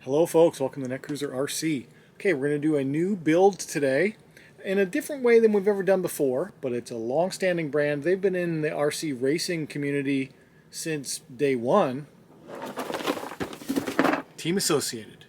Hello folks, welcome to Netcruzer RC. Okay, we're going to do a new build today in a different way than we've ever done before, but it's a long-standing brand. They've been in the RC racing community since day one. Team Associated.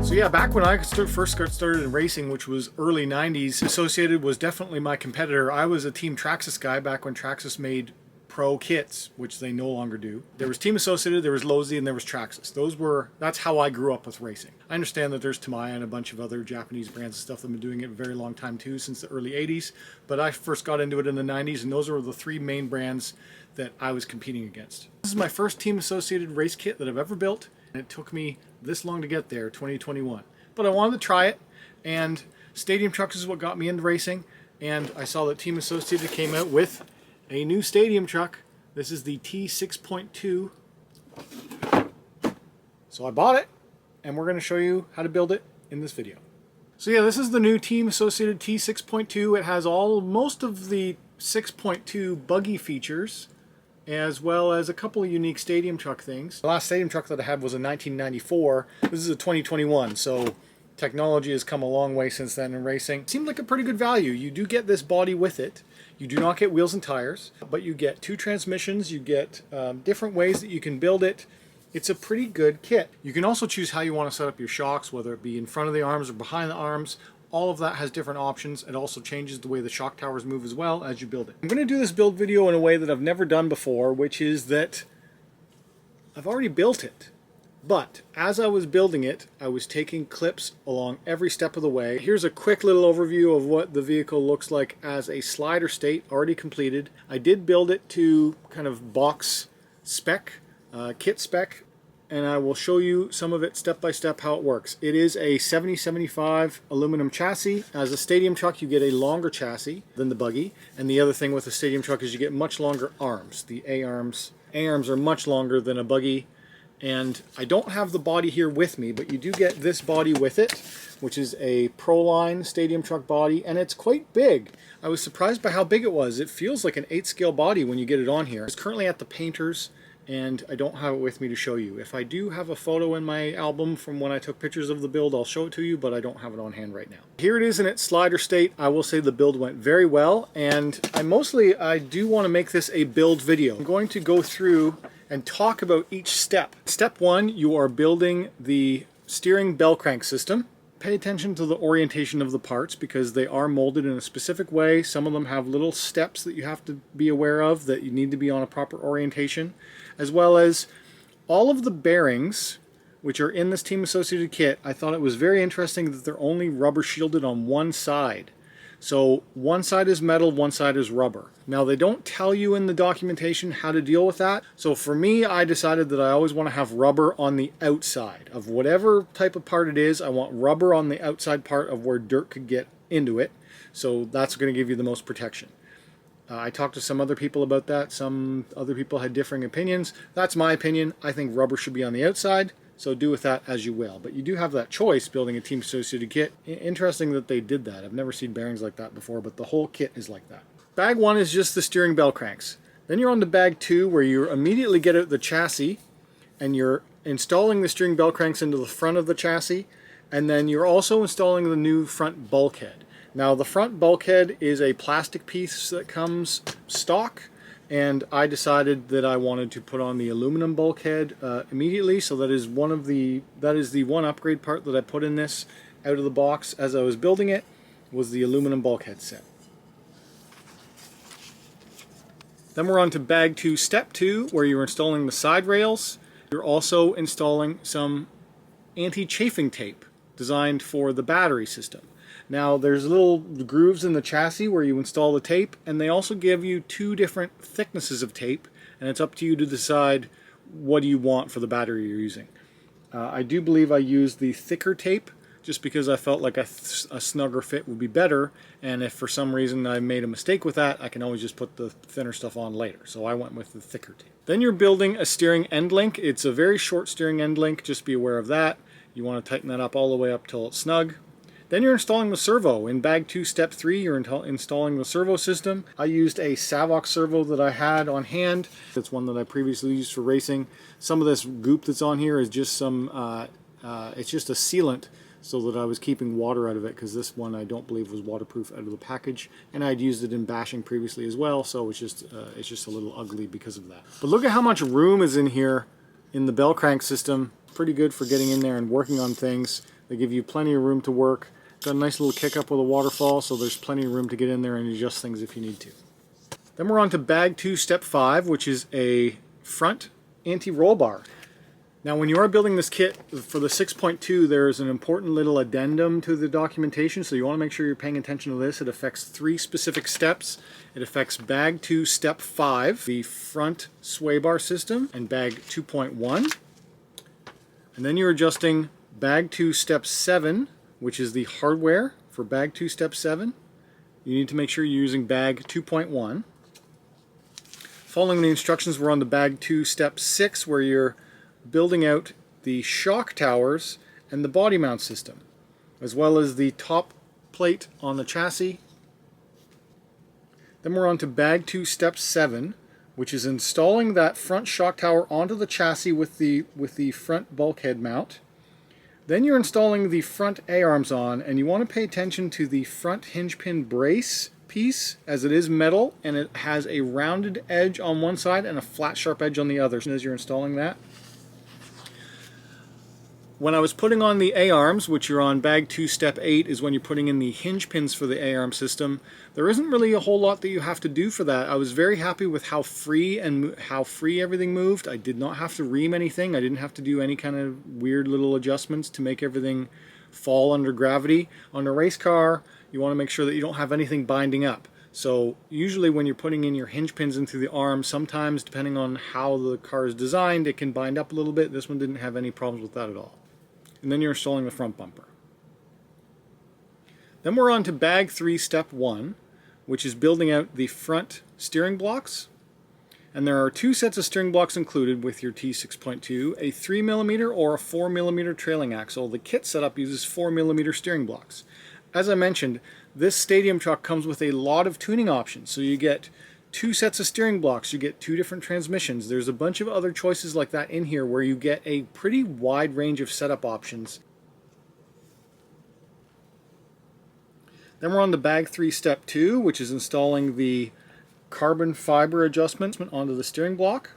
So yeah, back when I first got started in racing, which was early 90s, Associated was definitely my competitor. I was a Team Traxxas guy back when Traxxas made pro kits, which they no longer do. There was Team Associated, there was Losi, and there was Traxxas. That's how I grew up with racing. I understand that there's Tamiya and a bunch of other Japanese brands and stuff that have been doing it a very long time too, since the early 80s, but I first got into it in the 90s, and those were the three main brands that I was competing against. This is my first Team Associated race kit that I've ever built, and it took me this long to get there, 2021. But I wanted to try it, and stadium trucks is what got me into racing, and I saw that Team Associated came out with a new stadium truck. This is the T6.2. So I bought it, and we're going to show you how to build it in this video. So yeah, this is the new Team Associated T6.2. It has most of the 6.2 buggy features, as well as a couple of unique stadium truck things. The last stadium truck that I had was in 1994. This is a 2021, so technology has come a long way since then in racing. It seemed like a pretty good value. You do get this body with it. You do not get wheels and tires, but you get two transmissions. You get different ways that you can build it. It's a pretty good kit. You can also choose how you want to set up your shocks, whether it be in front of the arms or behind the arms. All of that has different options. It also changes the way the shock towers move as well as you build it. I'm going to do this build video in a way that I've never done before, which is that I've already built it. But as I was building it, I was taking clips along every step of the way. Here's a quick little overview of what the vehicle looks like as a slider state, already completed. I did build it to kind of box spec, kit spec, and I will show you some of it step by step how it works. It is a 70/75 aluminum chassis. As a stadium truck, you get a longer chassis than the buggy, and the other thing with a stadium truck is you get much longer arms. The A-arms are much longer than a buggy. And I don't have the body here with me, but you do get this body with it, which is a Proline stadium truck body, and it's quite big. I was surprised by how big it was. It feels like an 8-scale body when you get it on here. It's currently at the painters, and I don't have it with me to show you. If I do have a photo in my album from when I took pictures of the build, I'll show it to you, but I don't have it on hand right now. Here it is in its slider state. I will say the build went very well, and I do want to make this a build video. I'm going to go through and talk about each step. Step one, you are building the steering bell crank system. Pay attention to the orientation of the parts because they are molded in a specific way. Some of them have little steps that you have to be aware of, that you need to be on a proper orientation, as well as all of the bearings which are in this Team Associated kit. I thought it was very interesting that they're only rubber shielded on one side. So one side is metal, one side is rubber. Now they don't tell you in the documentation how to deal with that. So for me, I decided that I always want to have rubber on the outside of whatever type of part it is. I want rubber on the outside part of where dirt could get into it. So that's going to give you the most protection. I talked to some other people about that. Some other people had differing opinions. That's my opinion. I think rubber should be on the outside. So do with that as you will. But you do have that choice building a Team Associated kit. Interesting that they did that. I've never seen bearings like that before, but the whole kit is like that. Bag one is just the steering bell cranks. Then you're on to bag two, where you immediately get out the chassis and you're installing the steering bell cranks into the front of the chassis, and then you're also installing the new front bulkhead. Now the front bulkhead is a plastic piece that comes stock, and I decided that I wanted to put on the aluminum bulkhead immediately. So that is the one upgrade part that I put in this out of the box as I was building it, was the aluminum bulkhead set. Then we're on to bag two, step two, where you're installing the side rails. You're also installing some anti-chafing tape designed for the battery system. Now there's little grooves in the chassis where you install the tape, and they also give you two different thicknesses of tape, and it's up to you to decide what do you want for the battery you're using. I do believe I used the thicker tape just because I felt like a snugger fit would be better, and if for some reason I made a mistake with that, I can always just put the thinner stuff on later. So I went with the thicker tape. Then you're building a steering end link. It's a very short steering end link, just be aware of that. You want to tighten that up all the way up till it's snug. Then you're installing the servo. In bag 2 step 3 you're installing the servo system. I used a Savox servo that I had on hand. That's one that I previously used for racing. Some of this goop that's on here is just some, it's just a sealant so that I was keeping water out of it, because this one I don't believe was waterproof out of the package, and I'd used it in bashing previously as well, so it's just a little ugly because of that. But look at how much room is in here in the bell crank system. Pretty good for getting in there and working on things. They give you plenty of room to work. Got a nice little kick up with a waterfall, so there's plenty of room to get in there and adjust things if you need to. Then we're on to bag 2 step 5, which is a front anti-roll bar. Now when you are building this kit for the 6.2, there's an important little addendum to the documentation, so you want to make sure you're paying attention to this. It affects 3 specific steps. It affects bag 2 step 5, the front sway bar system, and bag 2.1. And then you're adjusting bag 2 step 7, which is the hardware for bag 2 step 7. You need to make sure you're using bag 2.1. Following the instructions, we're on the bag 2 step 6, where you're building out the shock towers and the body mount system, as well as the top plate on the chassis. Then we're on to bag 2 step 7, which is installing that front shock tower onto the chassis with the front bulkhead mount. Then you're installing the front A-arms on, and you want to pay attention to the front hinge pin brace piece, as it is metal and it has a rounded edge on one side and a flat sharp edge on the other as you're installing that. When I was putting on the A-arms, which you're on bag 2 step 8, is when you're putting in the hinge pins for the A-arm system. There isn't really a whole lot that you have to do for that. I was very happy with how free everything moved. I did not have to ream anything. I didn't have to do any kind of weird little adjustments to make everything fall under gravity. On a race car, you want to make sure that you don't have anything binding up. So usually when you're putting in your hinge pins into the arm, sometimes depending on how the car is designed, it can bind up a little bit. This one didn't have any problems with that at all. And then you're installing the front bumper. Then we're on to bag 3 step 1, which is building out the front steering blocks. And there are 2 sets of steering blocks included with your T6.2, a 3mm or a 4mm trailing axle. The kit setup uses 4mm steering blocks. As I mentioned, this stadium truck comes with a lot of tuning options. So you get 2 sets of steering blocks, you get 2 different transmissions. There's a bunch of other choices like that in here where you get a pretty wide range of setup options. Then we're on the bag 3 step 2, which is installing the carbon fiber adjustment onto the steering block.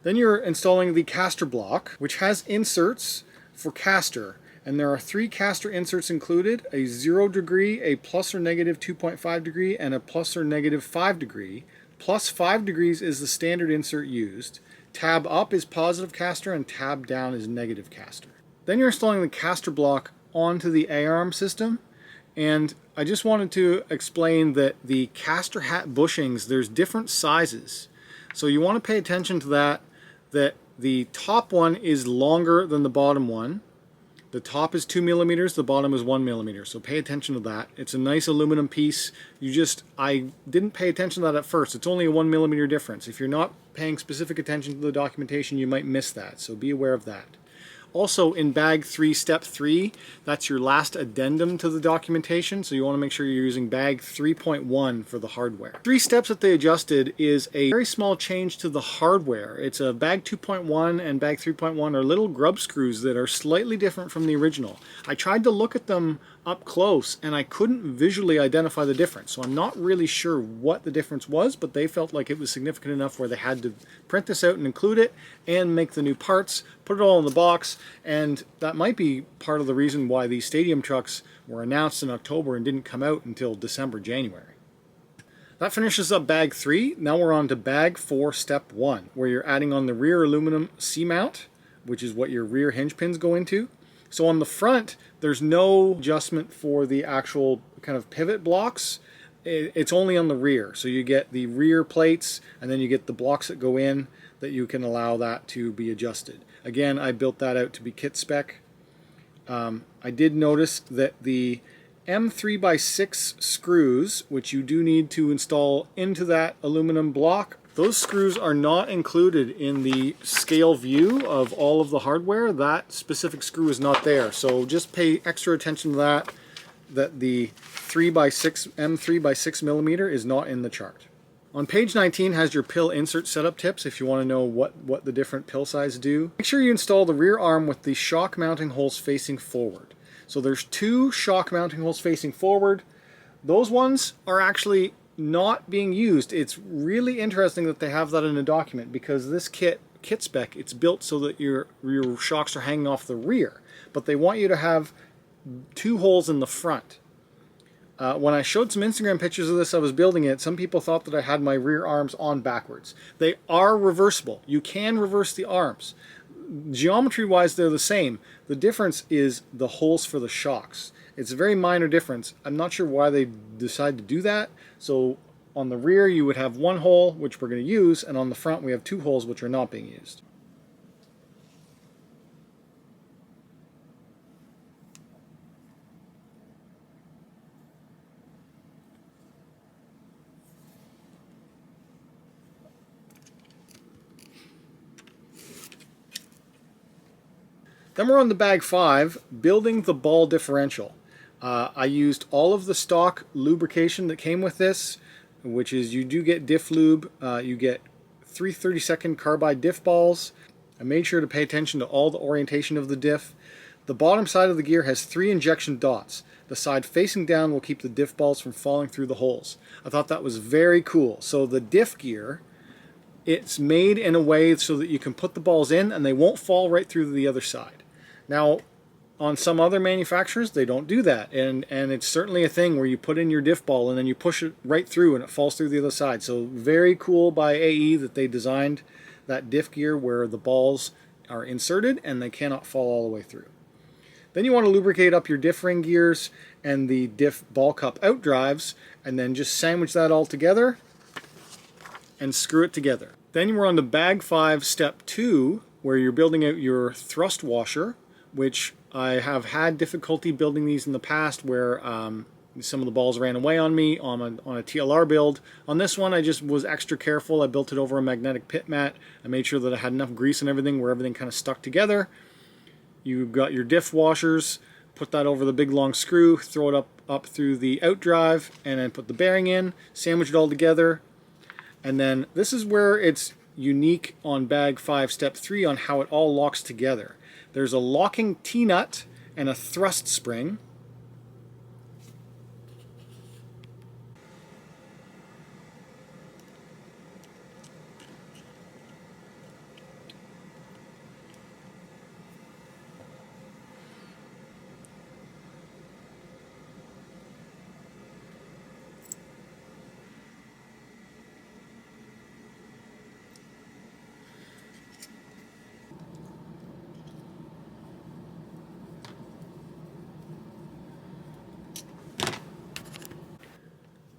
Then you're installing the caster block, which has inserts for caster. And there are 3 caster inserts included, a 0 degree, a plus or negative 2.5 degree, and a plus or negative 5 degree. Plus 5 degrees is the standard insert used. Tab up is positive caster and tab down is negative caster. Then you're installing the caster block onto the A-arm system. And I just wanted to explain that the caster hat bushings, there's different sizes. So you want to pay attention to that the top one is longer than the bottom one. The top is 2mm, the bottom is 1mm, so pay attention to that. It's a nice aluminum piece. I didn't pay attention to that at first. It's only a 1mm difference. If you're not paying specific attention to the documentation, you might miss that, so be aware of that. Also, in bag 3 step 3, that's your last addendum to the documentation, so you want to make sure you're using bag 3.1 for the hardware. 3 steps that they adjusted is a very small change to the hardware. It's a bag 2.1 and bag 3.1 are little grub screws that are slightly different from the original. I tried to look at them up close and I couldn't visually identify the difference, so I'm not really sure what the difference was, but they felt like it was significant enough where they had to print this out and include it and make the new parts, put it all in the box, and that might be part of the reason why these stadium trucks were announced in October and didn't come out until December, January. That finishes up bag 3. Now we're on to bag 4 step 1, where you're adding on the rear aluminum C-mount, which is what your rear hinge pins go into. So on the front, there's no adjustment for the actual kind of pivot blocks. It's only on the rear. So you get the rear plates and then you get the blocks that go in that you can allow that to be adjusted. Again, I built that out to be kit spec. I did notice that the M3x6 screws, which you do need to install into that aluminum block, Those screws are not included in the scale view of all of the hardware. That specific screw is not there. So just pay extra attention to that the 3x6 M3x6 millimeter is not in the chart. On page 19 has your pill insert setup tips if you want to know what the different pill sizes do. Make sure you install the rear arm with the shock mounting holes facing forward. So there's 2 shock mounting holes facing forward. Those ones are actually not being used. It's really interesting that they have that in a document, because this kit spec, it's built so that your shocks are hanging off the rear, but they want you to have 2 holes in the front. When I showed some Instagram pictures of this, I was building it, some people thought that I had my rear arms on backwards. They are reversible. You can reverse the arms. Geometry wise, they're the same. The difference is the holes for the shocks. It's a very minor difference. I'm not sure why they decided to do that. So on the rear you would have 1 hole, which we're going to use, and on the front we have 2 holes which are not being used. Then we're on the bag 5, building the ball differential. I used all of the stock lubrication that came with this, which is you do get diff lube, you get 3 30-second carbide diff balls. I made sure to pay attention to all the orientation of the diff. The bottom side of the gear has 3 injection dots. The side facing down will keep the diff balls from falling through the holes. I thought that was very cool. So the diff gear, it's made in a way so that you can put the balls in and they won't fall right through to the other side. Now, on some other manufacturers, they don't do that, and it's certainly a thing where you put in your diff ball and then you push it right through and it falls through the other side. So very cool by AE that they designed that diff gear where the balls are inserted and they cannot fall all the way through. Then you want to lubricate up your diff ring gears and the diff ball cup out drives, and then just sandwich that all together and screw it together. Then we're on to bag 5 step 2, where you're building out your thrust washer, which I have had difficulty building these in the past where some of the balls ran away on me on a TLR build. On this one I just was extra careful. I built it over a magnetic pit mat. I made sure that I had enough grease and everything where everything kind of stuck together. You've got your diff washers, put that over the big long screw, throw it up through the out drive, and then put the bearing in, sandwich it all together. And then this is where it's unique on bag 5 step 3 on how it all locks together. There's a locking T-nut and a thrust spring.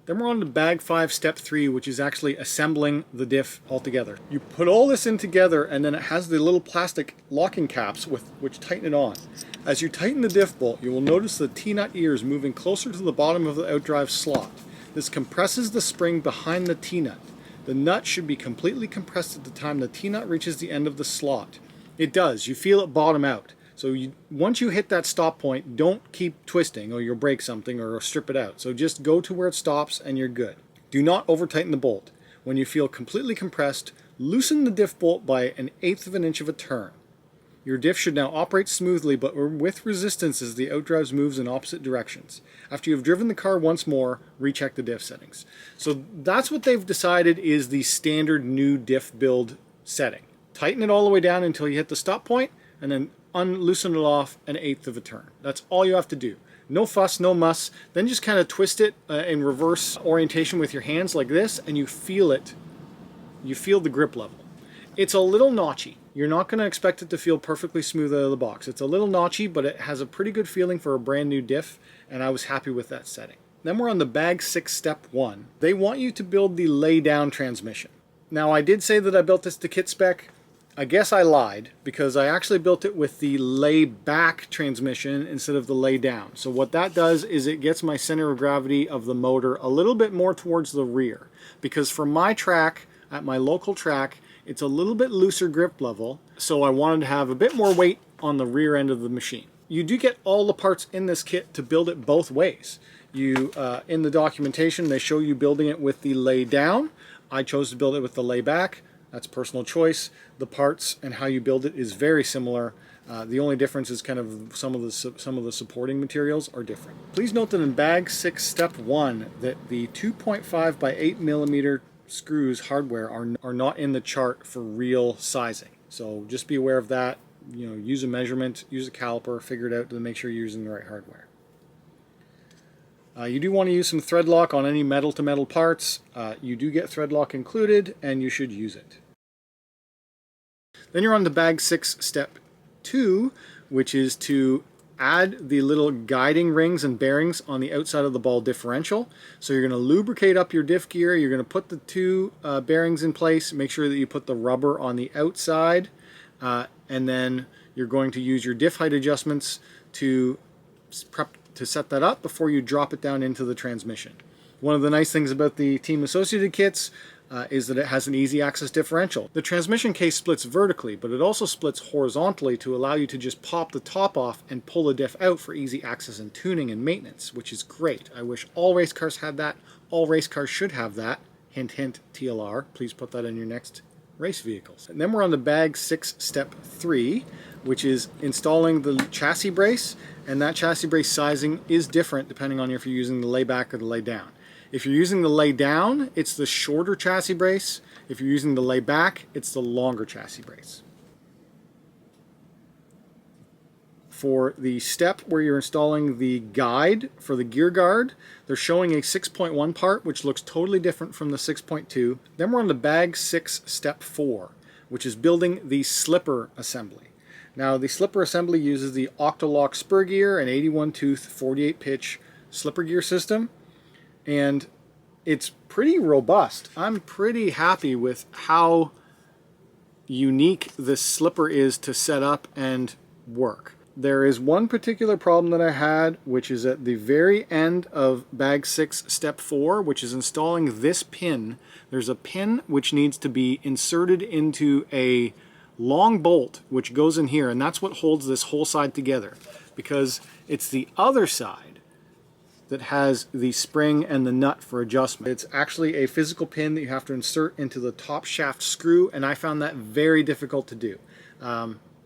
Then we're on to bag 5 step 3, which is actually assembling the diff altogether. You put all this in together, and then it has the little plastic locking caps which tighten it on. As you tighten the diff bolt, you will notice the T-nut ears moving closer to the bottom of the outdrive slot. This compresses the spring behind the T-nut. The nut should be completely compressed at the time the T-nut reaches the end of the slot. It does. You feel it bottom out. So once you hit that stop point, don't keep twisting or you'll break something or strip it out. So just go to where it stops and you're good. Do not over tighten the bolt. When you feel completely compressed, loosen the diff bolt by 1/8 of an inch of a turn. Your diff should now operate smoothly but with resistance as the outdrive moves in opposite directions. After you've driven the car once more, recheck the diff settings. So that's what they've decided is the standard new diff build setting. Tighten it all the way down until you hit the stop point, and then unloosen it off 1/8 of a turn. That's all you have to do. No fuss, no muss. Then just kind of twist it in reverse orientation with your hands like this, and you feel it. You feel the grip level. It's a little notchy. You're not going to expect it to feel perfectly smooth out of the box. It's a little notchy, but it has a pretty good feeling for a brand new diff, and I was happy with that setting. Then we're on the bag 6 step 1. They want you to build the lay down transmission. Now I did say that I built this to kit spec. I guess I lied, because I actually built it with the lay back transmission instead of the lay down. So what that does is it gets my center of gravity of the motor a little bit more towards the rear, because for my track at my local track, it's a little bit looser grip level, so I wanted to have a bit more weight on the rear end of the machine. You do get all the parts in this kit to build it both ways. In the documentation, they show you building it with the lay down. I chose to build it with the lay back. That's personal choice. The parts and how you build it is very similar. The only difference is kind of some of the supporting materials are different. Please note that in bag 6 step 1 that the 2.5 by 8 millimeter screws hardware are not in the chart for real sizing. So just be aware of that. Use a measurement, use a caliper, figure it out to make sure you're using the right hardware. You do want to use some thread lock on any metal to metal parts. You do get thread lock included and you should use it. Then you're on to bag 6 step 2, which is to add the little guiding rings and bearings on the outside of the ball differential. So you're going to lubricate up your diff gear, you're going to put the two bearings in place, make sure that you put the rubber on the outside, and then you're going to use your diff height adjustments to set that up before you drop it down into the transmission. One of the nice things about the Team Associated kits is that it has an easy access differential. The transmission case splits vertically, but it also splits horizontally to allow you to just pop the top off and pull the diff out for easy access and tuning and maintenance, which is great. I wish all race cars had that. All race cars should have that. Hint, hint, TLR. Please put that in your next race vehicles. And then we're on the bag 6 step 3, which is installing the chassis brace, and that chassis brace sizing is different depending on if you're using the lay back or the lay down. If you're using the lay down, it's the shorter chassis brace. If you're using the lay back, it's the longer chassis brace. For the step where you're installing the guide for the gear guard, they're showing a 6.1 part, which looks totally different from the 6.2. Then we're on the bag 6 step 4, which is building the slipper assembly. Now the slipper assembly uses the Octolock spur gear, an 81 tooth 48 pitch slipper gear system, and it's pretty robust. I'm pretty happy with how unique this slipper is to set up and work. There is one particular problem that I had, which is at the very end of bag 6 step 4, which is installing this pin. There's a pin which needs to be inserted into a long bolt which goes in here, and that's what holds this whole side together, because it's the other side that has the spring and the nut for adjustment. It's actually a physical pin that you have to insert into the top shaft screw, and I found that very difficult to do.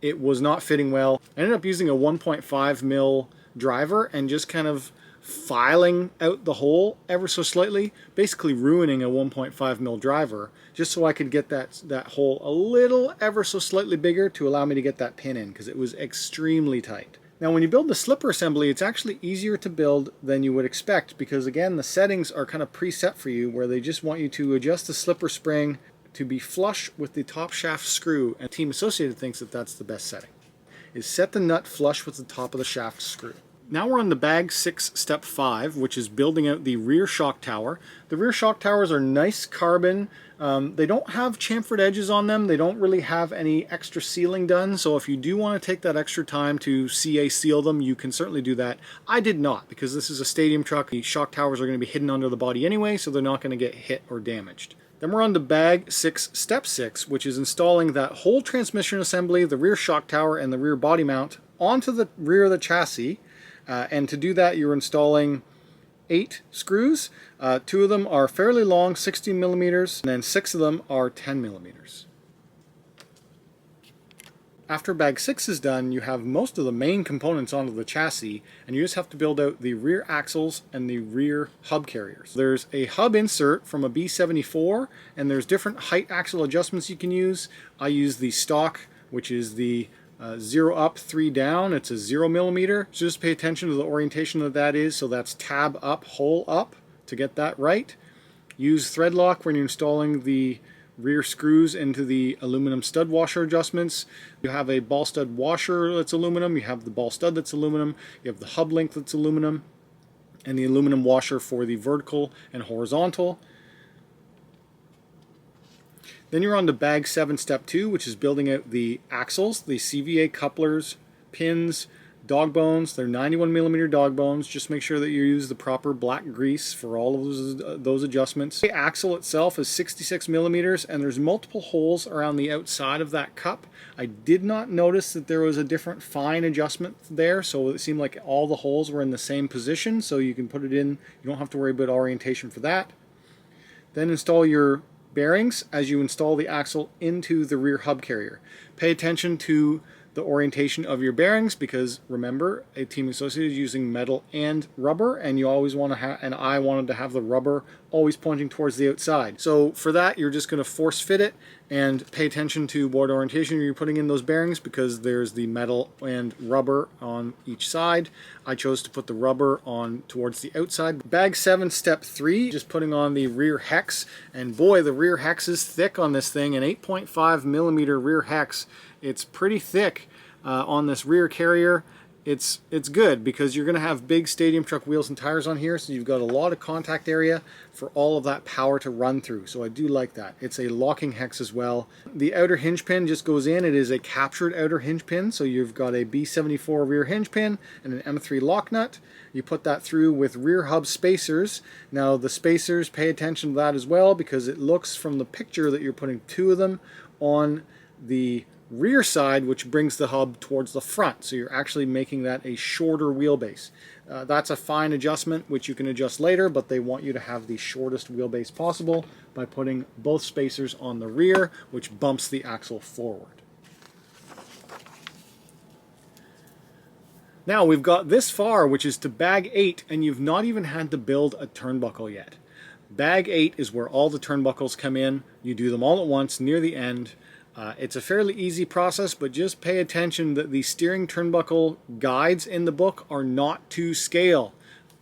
It was not fitting well. I ended up using a 1.5 mil driver and just kind of filing out the hole ever so slightly, basically ruining a 1.5 mil driver, just so I could get that hole a little ever so slightly bigger to allow me to get that pin in, because it was extremely tight. Now when you build the slipper assembly, it's actually easier to build than you would expect, because again, the settings are kind of preset for you, where they just want you to adjust the slipper spring to be flush with the top shaft screw, and Team Associated thinks that that's the best setting, is set the nut flush with the top of the shaft screw. Now we're on the bag 6 step 5, which is building out the rear shock tower. The rear shock towers are nice carbon. They don't have chamfered edges on them. They don't really have any extra sealing done, so if you do want to take that extra time to CA seal them, you can certainly do that. I did not, because this is a stadium truck. The shock towers are going to be hidden under the body anyway, so they're not going to get hit or damaged. Then we're on to bag 6 step 6, which is installing that whole transmission assembly, the rear shock tower, and the rear body mount onto the rear of the chassis. And to do that, you're installing 8 screws. 2 of them are fairly long, 16 millimeters, and then 6 of them are 10 millimeters. After bag 6 is done, you have most of the main components onto the chassis, and you just have to build out the rear axles and the rear hub carriers. There's a hub insert from a B74, and there's different height axle adjustments you can use. I use the stock, which is the 0 up, 3 down. It's a 0 millimeter. So just pay attention to the orientation that is. So that's tab up, hole up to get that right. Use thread lock when you're installing the rear screws into the aluminum stud washer adjustments. You have a ball stud washer that's aluminum. You have the ball stud that's aluminum. You have the hub link that's aluminum, and the aluminum washer for the vertical and horizontal. Then you're on to bag 7 step 2, which is building out the axles, the CVA couplers, pins, dog bones. They're 91mm dog bones. Just make sure that you use the proper black grease for all of those adjustments. The axle itself is 66mm, and there's multiple holes around the outside of that cup. I did not notice that there was a different fine adjustment there, so it seemed like all the holes were in the same position, so you can put it in. You don't have to worry about orientation for that. Then install your bearings as you install the axle into the rear hub carrier. Pay attention to the orientation of your bearings, because remember, a Team Associated is using metal and rubber, and you always want to have, and I wanted to have the rubber always pointing towards the outside. So for that, you're just going to force fit it and pay attention to what orientation you're putting in those bearings, because there's the metal and rubber on each side. I chose to put the rubber on towards the outside. Bag 7 step 3, just putting on the rear hex, and boy, the rear hex is thick on this thing. An 8.5mm rear hex. It's pretty thick on this rear carrier. It's good because you're going to have big stadium truck wheels and tires on here, so you've got a lot of contact area for all of that power to run through. So I do like that. It's a locking hex as well. The outer hinge pin just goes in. It is a captured outer hinge pin, so you've got a B74 rear hinge pin and an M3 lock nut. You put that through with rear hub spacers. Now the spacers, pay attention to that as well, because it looks from the picture that you're putting 2 of them on the rear side, which brings the hub towards the front, so you're actually making that a shorter wheelbase. That's a fine adjustment which you can adjust later, but they want you to have the shortest wheelbase possible by putting both spacers on the rear, which bumps the axle forward. Now we've got this far, which is to bag 8, and you've not even had to build a turnbuckle yet. Bag 8 is where all the turnbuckles come in. You do them all at once near the end. It's a fairly easy process, but just pay attention that the steering turnbuckle guides in the book are not to scale.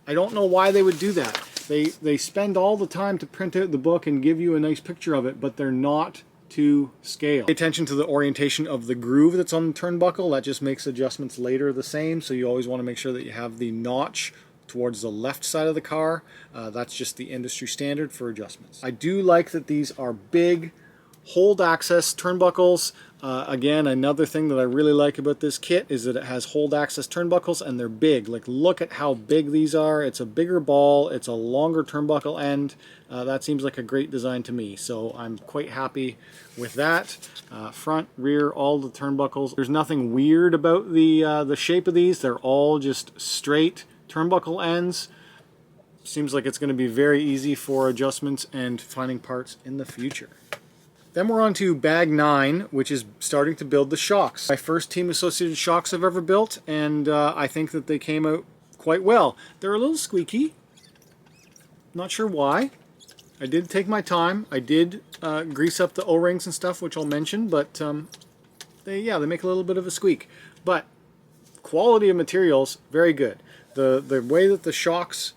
I don't know why they would do that. They spend all the time to print out the book and give you a nice picture of it, but they're not to scale. Pay attention to the orientation of the groove that's on the turnbuckle. That just makes adjustments later the same, so you always want to make sure that you have the notch towards the left side of the car. That's just the industry standard for adjustments. I do like that these are big hold access turnbuckles. Again, another thing that I really like about this kit is that it has hold access turnbuckles, and they're big. Like, look at how big these are. It's a bigger ball, it's a longer turnbuckle end. That seems like a great design to me, so I'm quite happy with that. Front, rear, all the turnbuckles. There's nothing weird about the shape of these. They're all just straight turnbuckle ends. Seems like it's going to be very easy for adjustments and finding parts in the future. Then we're on to bag 9, which is starting to build the shocks. My first Team Associated shocks I've ever built, and I think that they came out quite well. They're a little squeaky. Not sure why. I did take my time. I did grease up the O-rings and stuff, which I'll mention, but they make a little bit of a squeak. But quality of materials, very good. The way that the shocks,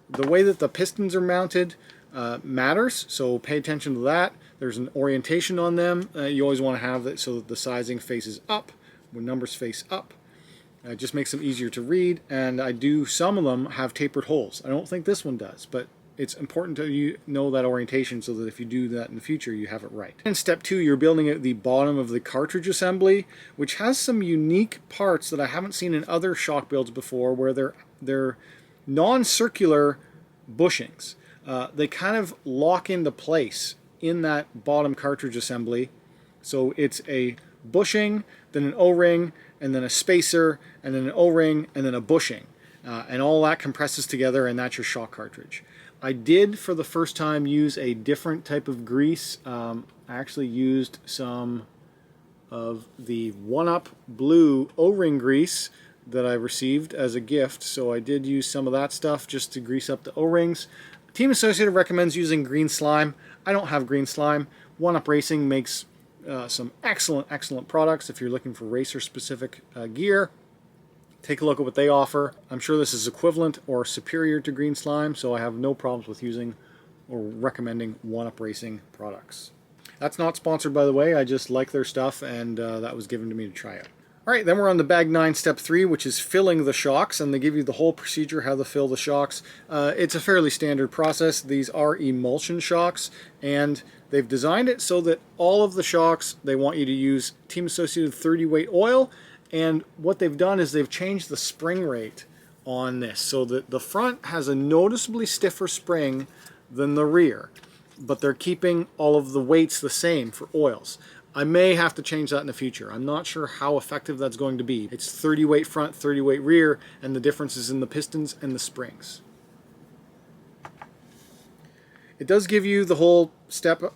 the way that the pistons are mounted matters, so pay attention to that. There's an orientation on them. You always want to have it so that the sizing faces up, when numbers face up. It just makes them easier to read, and some of them have tapered holes. I don't think this one does, but it's important to know that orientation so that if you do that in the future, you have it right. In step 2, you're building out the bottom of the cartridge assembly, which has some unique parts that I haven't seen in other shock builds before, where they're non-circular bushings. They kind of lock into place in that bottom cartridge assembly. So it's a bushing, then an O-ring, and then a spacer, and then an O-ring, and then a bushing. And all that compresses together, and that's your shock cartridge. I did, for the first time, use a different type of grease. I actually used some of the 1-Up blue O-ring grease that I received as a gift. So I did use some of that stuff just to grease up the O-rings. Team Associated recommends using green slime. I don't have green slime. 1-Up Racing makes some excellent products if you're looking for racer-specific gear. Take a look at what they offer. I'm sure this is equivalent or superior to green slime, so I have no problems with using or recommending 1-Up Racing products. That's not sponsored, by the way. I just like their stuff, and that was given to me to try out. Alright, then we're on the bag 9 step 3, which is filling the shocks, and they give you the whole procedure how to fill the shocks. It's a fairly standard process. These are emulsion shocks, and they've designed it so that all of the shocks, they want you to use Team Associated 30 weight oil, And what they've done is they've changed the spring rate on this so that the front has a noticeably stiffer spring than the rear, but they're keeping all of the weights the same for oils. I may have to change that in the future. I'm not sure how effective that's going to be. It's 30 weight front, 30 weight rear, and the difference is in the pistons and the springs. It does give you the whole step-by-step,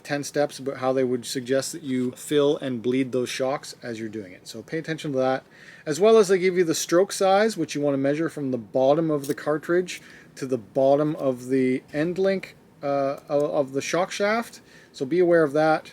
10 steps about how they would suggest that you fill and bleed those shocks as you're doing it. So pay attention to that. As well as they give you the stroke size, which you want to measure from the bottom of the cartridge to the bottom of the end link of the shock shaft. So be aware of that.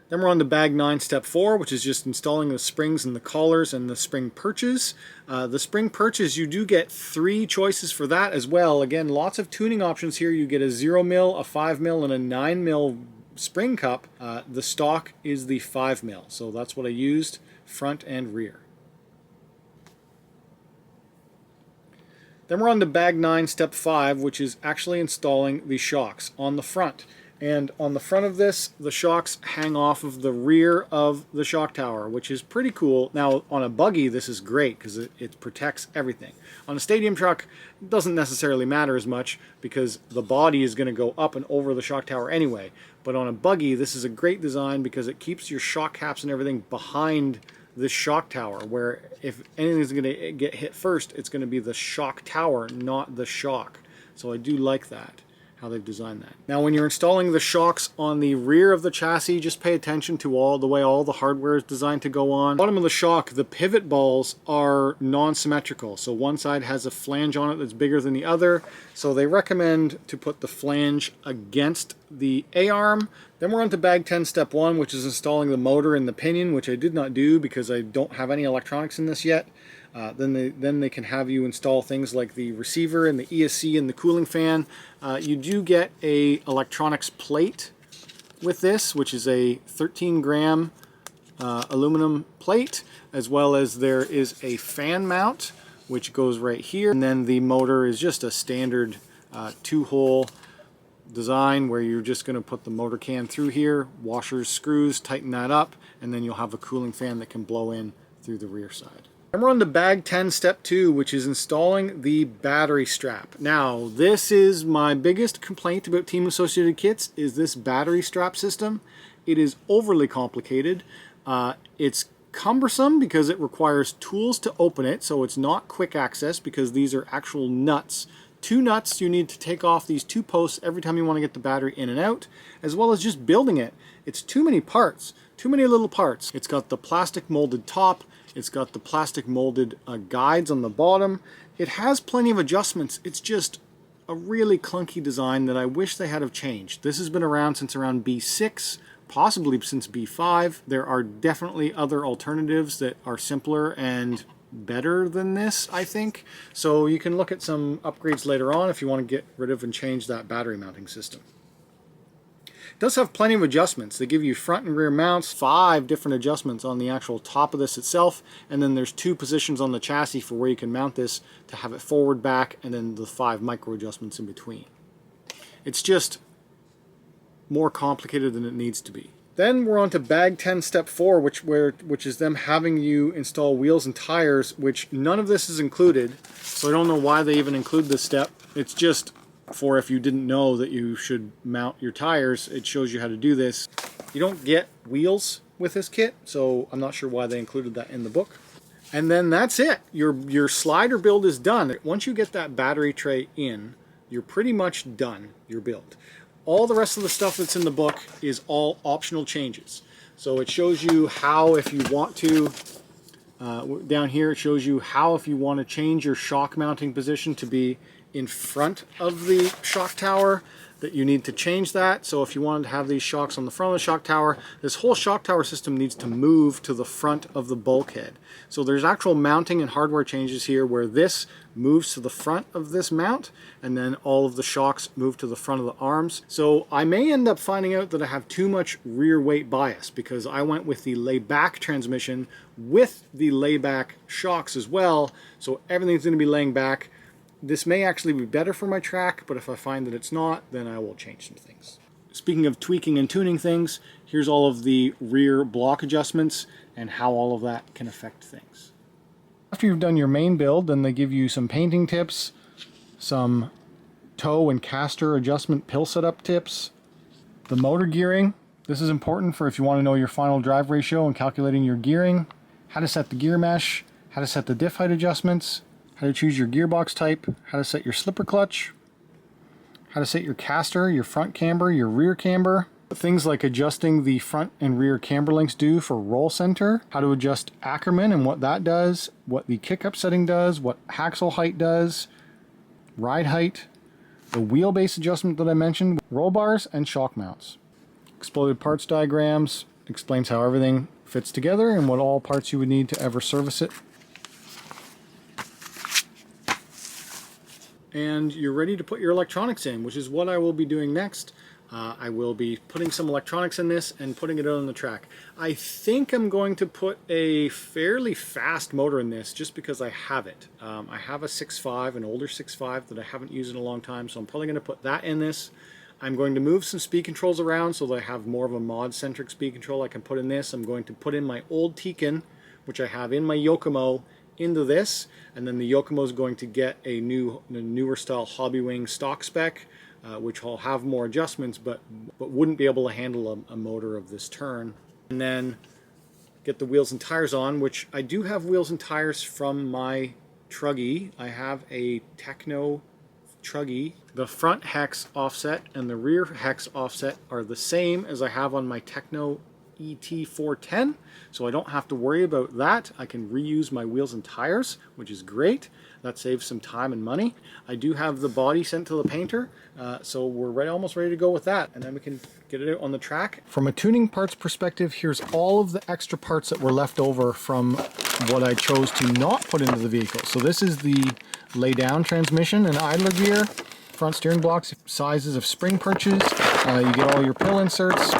Then we're on to bag 9 step 4, which is just installing the springs and the collars and the spring perches. The spring perches, you do get 3 choices for that as well. Again, lots of tuning options here. You get a 0 mil, a 5 mil, and a 9 mil spring cup. The stock is the 5 mil, so that's what I used, front and rear. Then we're on to bag 9 step 5, which is actually installing the shocks on the front. And on the front of this, the shocks hang off of the rear of the shock tower, which is pretty cool. Now, on a buggy, this is great because it protects everything. On a stadium truck, it doesn't necessarily matter as much because the body is going to go up and over the shock tower anyway. But on a buggy, this is a great design because it keeps your shock caps and everything behind this shock tower, where if anything's going to get hit first, it's going to be the shock tower, not the shock. So I do like that, how they've designed that. Now when you're installing the shocks on the rear of the chassis, just pay attention to all the way all the hardware is designed to go on. Bottom of the shock, the pivot balls are non-symmetrical, so one side has a flange on it that's bigger than the other, so they recommend to put the flange against the A-arm. Then we're on to bag 10 step 1, which is installing the motor and the pinion, which I did not do because I don't have any electronics in this yet. Then they can have you install things like the receiver and the ESC and the cooling fan. You do get a electronics plate with this, which is a 13-gram aluminum plate, as well as there is a fan mount, which goes right here. And then the motor is just a standard 2-hole design where you're just going to put the motor can through here, washers, screws, tighten that up, and then you'll have a cooling fan that can blow in through the rear side. And we're on to bag 10 step 2, which is installing the battery strap. Now this is my biggest complaint about Team Associated kits, is this battery strap system. It is overly complicated. It's cumbersome because it requires tools to open it, so it's not quick access because these are actual nuts. 2 nuts you need to take off these 2 posts every time you want to get the battery in and out, as well as just building it. It's too many parts, too many little parts. It's got the plastic molded top, it's got the plastic molded guides on the bottom. It has plenty of adjustments. It's just a really clunky design that I wish they had have changed. This has been around since around B6, possibly since B5. There are definitely other alternatives that are simpler and better than this, I think. So you can look at some upgrades later on if you want to get rid of and change that battery mounting system. It does have plenty of adjustments. They give you front and rear mounts, 5 different adjustments on the actual top of this itself, and then there's 2 positions on the chassis for where you can mount this to have it forward, back, and then the 5 micro adjustments in between. It's just more complicated than it needs to be. Then we're on to bag 10 step 4, which is them having you install wheels and tires, which none of this is included, so I don't know why they even include this step. It's just for if you didn't know that you should mount your tires, it shows you how to do this. You don't get wheels with this kit, so I'm not sure why they included that in the book. And then that's it. Your slider build is done. Once you get that battery tray in, you're pretty much done your build. All the rest of the stuff that's in the book is all optional changes. So it shows you how, if you want to, down here it shows you how, if you want to change your shock mounting position to be in front of the shock tower, that you need to change that. So if you wanted to have these shocks on the front of the shock tower, this whole shock tower system needs to move to the front of the bulkhead. So there's actual mounting and hardware changes here where this moves to the front of this mount, and then all of the shocks move to the front of the arms. So I may end up finding out that I have too much rear weight bias because I went with the lay-back transmission with the lay-back shocks as well. So everything's going to be laying back, This may actually be better for my track, but if I find that it's not, then I will change some things. Speaking of tweaking and tuning things, here's all of the rear block adjustments and how all of that can affect things. After you've done your main build, then they give you some painting tips, some toe and caster adjustment pill setup tips, the motor gearing. This is important for if you want to know your final drive ratio and calculating your gearing, how to set the gear mesh, how to set the diff height adjustments, how to choose your gearbox type, how to set your slipper clutch, how to set your caster, your front camber, your rear camber, things like adjusting the front and rear camber links do for roll center, how to adjust Ackerman and what that does, what the kick-up setting does, what axle height does, ride height, the wheelbase adjustment that I mentioned, roll bars, and shock mounts. Exploded parts diagrams explains how everything fits together and what all parts you would need to ever service it. And you're ready to put your electronics in, which is what I will be doing next. I will be putting some electronics in this and putting it out on the track. I think I'm going to put a fairly fast motor in this just because I have it. I have a 6.5, an older 6.5 that I haven't used in a long time, so I'm probably going to put that in this. I'm going to move some speed controls around so that I have more of a mod-centric speed control I can put in this. I'm going to put in my old Tekin, which I have in my Yokomo, into this, and then the Yokomo is going to get a newer style Hobbywing stock spec, which will have more adjustments, but wouldn't be able to handle a motor of this turn. And then get the wheels and tires on, which I do have wheels and tires from my Truggy. I have a Techno Truggy. The front hex offset and the rear hex offset are the same as I have on my Techno ET410, so I don't have to worry about that. I can reuse my wheels and tires, which is great. That saves some time and money. I do have the body sent to the painter, so we're almost ready to go with that, and then we can get it out on the track. From a tuning parts perspective, here's all of the extra parts that were left over from what I chose to not put into the vehicle. So this is the lay down transmission and idler gear, front steering blocks, sizes of spring perches, you get all your pill inserts.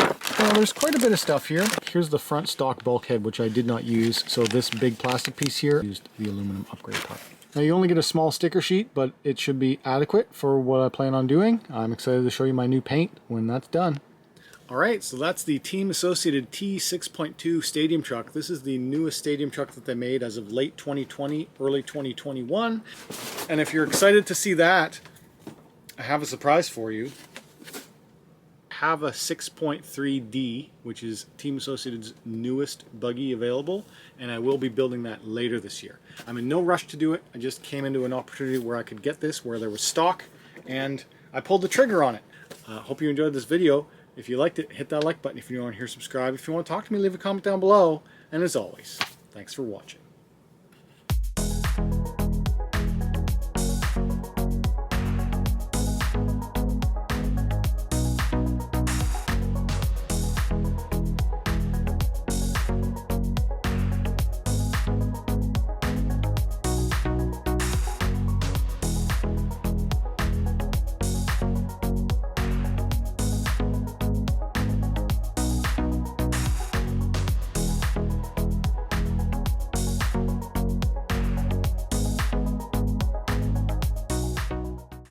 There's quite a bit of stuff here. Here's the front stock bulkhead, which I did not use, so this big plastic piece here used the aluminum upgrade part. Now you only get a small sticker sheet, but it should be adequate for what I plan on doing. I'm excited to show you my new paint when that's done. Alright, so that's the Team Associated T6.2 stadium truck. This is the newest stadium truck that they made as of late 2020, early 2021. And if you're excited to see that, I have a surprise for you. I have a 6.3D, which is Team Associated's newest buggy available, and I will be building that later this year. I'm in no rush to do it. I just came into an opportunity where I could get this, where there was stock, and I pulled the trigger on it. Hope you enjoyed this video. If you liked it, hit that like button. If you're new on here, subscribe. If you want to talk to me, leave a comment down below. And as always, thanks for watching.